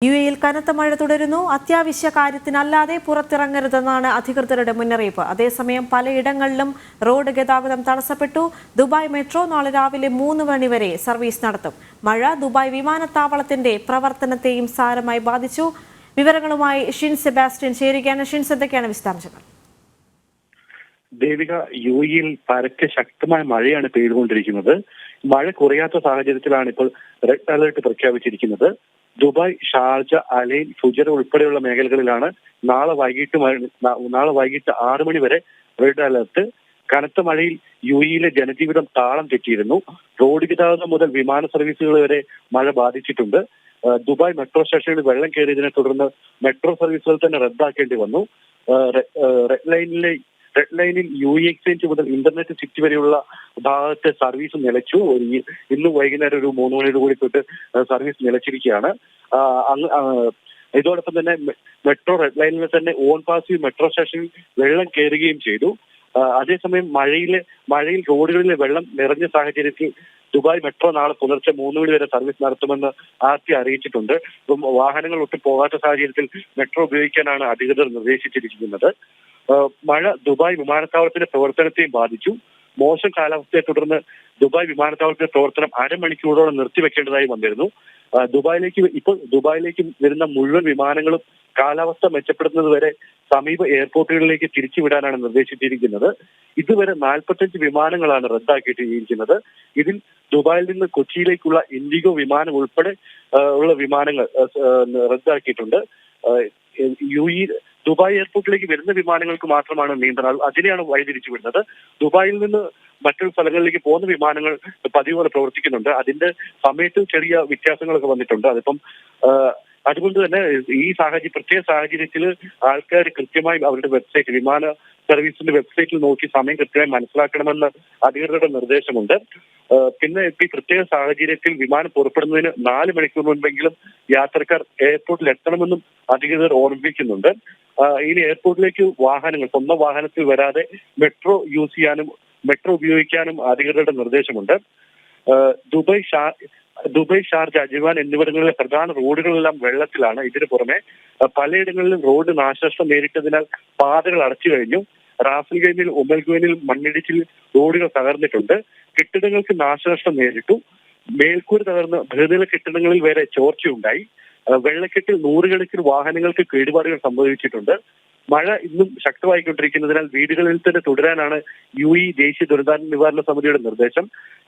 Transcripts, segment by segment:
യുഎഇയിൽ കനത്ത മഴ തുടരുന്നു. അത്യാവശ്യ കാര്യത്തിനല്ലാതെ പുറത്തിറങ്ങരുതെന്നാണ് അധികൃതരുടെ മുന്നറിയിപ്പ്. അതേസമയം പലയിടങ്ങളിലും റോഡ് ഗതാഗതം തടസ്സപ്പെട്ടു. ദുബായ് മെട്രോ നാളെ രാവിലെ 3 മണി വരെ സർവീസ് നടത്തും. മഴ ദുബായ് വിമാനത്താവളത്തിന്റെ പ്രവർത്തനത്തെയും സാരമായി ബാധിച്ചു. വിവരങ്ങളുമായി ഷിൻ സെബാസ്റ്റ്യൻ ചേരുകയാണ്. ഷിൻ, എന്തൊക്കെയാണ് വിശദാംശങ്ങൾ? ദേവിക, യുഎഇയിൽ പരക്കെ ശക്തമായ മഴയാണ് പെയ്തുകൊണ്ടിരിക്കുന്നത്. മഴ കുറയാത്ത സാഹചര്യത്തിലാണ് ഇപ്പോൾ റെഡ് അലർട്ട് പ്രഖ്യാപിച്ചിരിക്കുന്നത്. ദുബായ്, ഷാർജ, അലൈൻ, ഫുജറ ഉൾപ്പെടെയുള്ള മേഖലകളിലാണ് നാളെ വൈകിട്ട് 6 മണി വരെ റെഡ് അലർട്ട്. കനത്ത മഴയിൽ യുഎഇയിലെ ജനജീവിതം താളം തെറ്റിയിരുന്നു. റോഡ് ഗതാഗതം മുതൽ വിമാന സർവീസുകൾ വരെ മഴ ബാധിച്ചിട്ടുണ്ട്. ദുബായ് മെട്രോ സ്റ്റേഷനിൽ വെള്ളം കയറിയതിനെ തുടർന്ന് മെട്രോ സർവീസുകൾ തന്നെ റദ്ദാക്കേണ്ടി വന്നു. റെഡ് ലൈനിൽ യുഎഇ എക്സ്ചേഞ്ച് മുതൽ ഇന്റർനെറ്റ് സിറ്റി വരെയുള്ള ഭാഗത്തെ സർവീസ് നിലച്ചു. ഇന്ന് വൈകുന്നേരം ഒരു 3 മണിയോട് കൂടി തൊട്ട് സർവീസ് നിലച്ചിരിക്കുകയാണ്. ഇതോടൊപ്പം തന്നെ മെട്രോ റെഡ് ലൈനിൽ തന്നെ ഓൺ പാസീവ് മെട്രോ സ്റ്റേഷനിൽ വെള്ളം കയറുകയും ചെയ്തു. അതേസമയം മഴയിൽ റോഡുകളിലെ വെള്ളം നിറഞ്ഞ സാഹചര്യത്തിൽ ദുബായ് മെട്രോ നാളെ പുലർച്ചെ 3 മണി വരെ സർവീസ് നടത്തുമെന്ന് ആർടി അറിയിച്ചിട്ടുണ്ട്. വാഹനങ്ങൾ ഒട്ടും പോകാത്ത സാഹചര്യത്തിൽ മെട്രോ ഉപയോഗിക്കാനാണ് അധികൃതർ നിർദ്ദേശിച്ചിരിക്കുന്നത്. മഴ ദുബായ് വിമാനത്താവളത്തിന്റെ പ്രവർത്തനത്തെയും ബാധിച്ചു. മോശം കാലാവസ്ഥയെ തുടർന്ന് ദുബായ് വിമാനത്താവളത്തിന്റെ പ്രവർത്തനം അരമണിക്കൂറോളം നിർത്തിവെക്കേണ്ടതായി വന്നിരുന്നു. ദുബായിലേക്ക് വരുന്ന മുഴുവൻ വിമാനങ്ങളും കാലാവസ്ഥ മെച്ചപ്പെടുന്നത് വരെ സമീപ എയർപോർട്ടുകളിലേക്ക് തിരിച്ചുവിടാനാണ് നിർദ്ദേശിച്ചിരിക്കുന്നത്. ഇതുവരെ 45 വിമാനങ്ങളാണ് റദ്ദാക്കിയിട്ടിരിക്കുന്നത്. ഇതിൽ ദുബായിൽ നിന്ന് കൊച്ചിയിലേക്കുള്ള ഇൻഡിഗോ വിമാനം ഉൾപ്പെടെ ഉള്ള വിമാനങ്ങൾ റദ്ദാക്കിയിട്ടുണ്ട്. ദുബായ് എയർപോർട്ടിലേക്ക് വരുന്ന വിമാനങ്ങൾക്ക് മാത്രമാണ് നിയന്ത്രണം. അതിനെയാണ് വഴിതിരിച്ചു വിടുന്നത്. ദുബായിൽ നിന്ന് മറ്റു സ്ഥലങ്ങളിലേക്ക് പോകുന്ന വിമാനങ്ങൾ പതിവ് പോലെ പ്രവർത്തിക്കുന്നുണ്ട്. അതിന്റെ സമയത്ത് ചെറിയ വ്യത്യാസങ്ങളൊക്കെ വന്നിട്ടുണ്ട്. അതുകൊണ്ട് തന്നെ ഈ പ്രത്യേക സാഹചര്യത്തിൽ ആൾക്കാർ കൃത്യമായി അവരുടെ വെബ്സൈറ്റ്, വിമാന സർവീസിന്റെ വെബ്സൈറ്റിൽ നോക്കി സമയം കൃത്യമായി മനസ്സിലാക്കണമെന്ന് അധികൃതരുടെ നിർദ്ദേശമുണ്ട്. പിന്നെ ഈ പ്രത്യേക സാഹചര്യത്തിൽ വിമാനം പുറപ്പെടുന്നതിന് 4 മണിക്കൂർ മുൻപെങ്കിലും യാത്രക്കാർ എയർപോർട്ടിൽ എത്തണമെന്നും അധികൃതർ ഓർമ്മിപ്പിക്കുന്നുണ്ട്. ഇനി എയർപോർട്ടിലേക്ക് സ്വന്തം വാഹനത്തിൽ വരാതെ മെട്രോ ഉപയോഗിക്കാനും അധികൃതരുടെ നിർദ്ദേശമുണ്ട്. ദുബായ്, ഷാർജ, അജ്മാൻ എന്നിവിടങ്ങളിലെ പ്രധാന റോഡുകളെല്ലാം വെള്ളത്തിലാണ്. ഇതിനു പുറമെ പലയിടങ്ങളിലും റോഡ് നാശനഷ്ടം നേരിട്ടതിനാൽ പാതകൾ അടച്ചു കഴിഞ്ഞു. റാസൽ ഖൈമിൽ, ഉമൽ ഖൈനിൽ മണ്ണിടിച്ചിൽ റോഡുകൾ തകർന്നിട്ടുണ്ട്. കെട്ടിടങ്ങൾക്ക് നാശനഷ്ടം നേരിട്ടു. മേൽക്കൂര തകർന്ന് ബഹുനില കെട്ടിടങ്ങളിൽ വരെ ചോർച്ചയുണ്ടായി. വെള്ളക്കെട്ടിൽ 100 കണക്കിന് വാഹനങ്ങൾക്ക് കേടുപാടുകൾ സംഭവിച്ചിട്ടുണ്ട്. മഴ ഇന്നും ശക്തമായിക്കൊണ്ടിരിക്കുന്നതിനാൽ വീടുകളിൽ തന്നെ തുടരാനാണ് യുഎഇ ദേശീയ ദുരന്ത നിവാരണ സമിതിയുടെ നിർദ്ദേശം.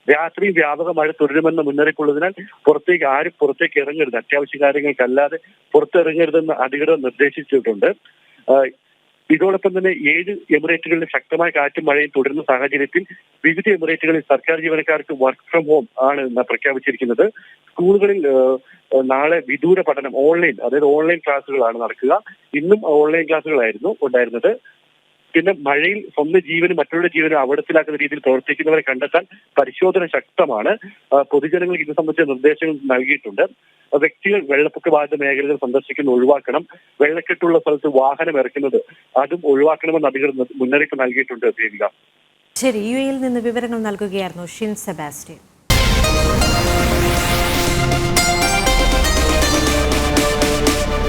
രാത്രി വ്യാപക മഴ തുടരുമെന്ന മുന്നറിയിപ്പുള്ളതിനാൽ പുറത്തേക്ക് ഇറങ്ങരുത്. അത്യാവശ്യ കാര്യങ്ങൾക്കല്ലാതെ പുറത്തിറങ്ങരുതെന്ന് അധികൃതർ നിർദ്ദേശിച്ചിട്ടുണ്ട്. ഇതോടൊപ്പം തന്നെ 7 എമിറേറ്റുകളിൽ ശക്തമായ കാറ്റും മഴയും തുടരുന്ന സാഹചര്യത്തിൽ വിവിധ എമിറേറ്റുകളിൽ സർക്കാർ ജീവനക്കാർക്ക് വർക്ക് ഫ്രം ഹോം ആണ് പ്രഖ്യാപിച്ചിരിക്കുന്നത്. സ്കൂളുകളിൽ നാളെ വിദൂര പഠനം ഓൺലൈൻ ക്ലാസ്സുകളാണ് നടക്കുക. ഇന്നും ഓൺലൈൻ ക്ലാസ്സുകളായിരുന്നു ഉണ്ടായിരുന്നത്. പിന്നെ മഴയിൽ സ്വന്തം ജീവനും മറ്റുള്ളവരുടെ ജീവനും അപകടത്തിലാക്കുന്ന രീതിയിൽ പ്രവർത്തിക്കുന്നവരെ കണ്ടെത്താൻ പരിശോധന ശക്തമാണ്. പൊതുജനങ്ങൾക്ക് ഇത് സംബന്ധിച്ച നിർദ്ദേശങ്ങൾ നൽകിയിട്ടുണ്ട്. വ്യക്തികൾ വെള്ളപ്പൊക്ക ബാധിത മേഖലകൾ സന്ദർശിക്കുന്നത് ഒഴിവാക്കണം. വെള്ളക്കെട്ടുള്ള സ്ഥലത്ത് വാഹനം ഇറക്കുന്നത് അതും ഒഴിവാക്കണമെന്ന് അധികൃതർ മുന്നറിയിപ്പ് നൽകിയിട്ടുണ്ട്. ദേവിക, ശരി, യുഎഇയിൽ നിന്ന് വിവരങ്ങൾ നൽകുകയായിരുന്നു ഷിൻ സെബാസ്റ്റ്യൻ.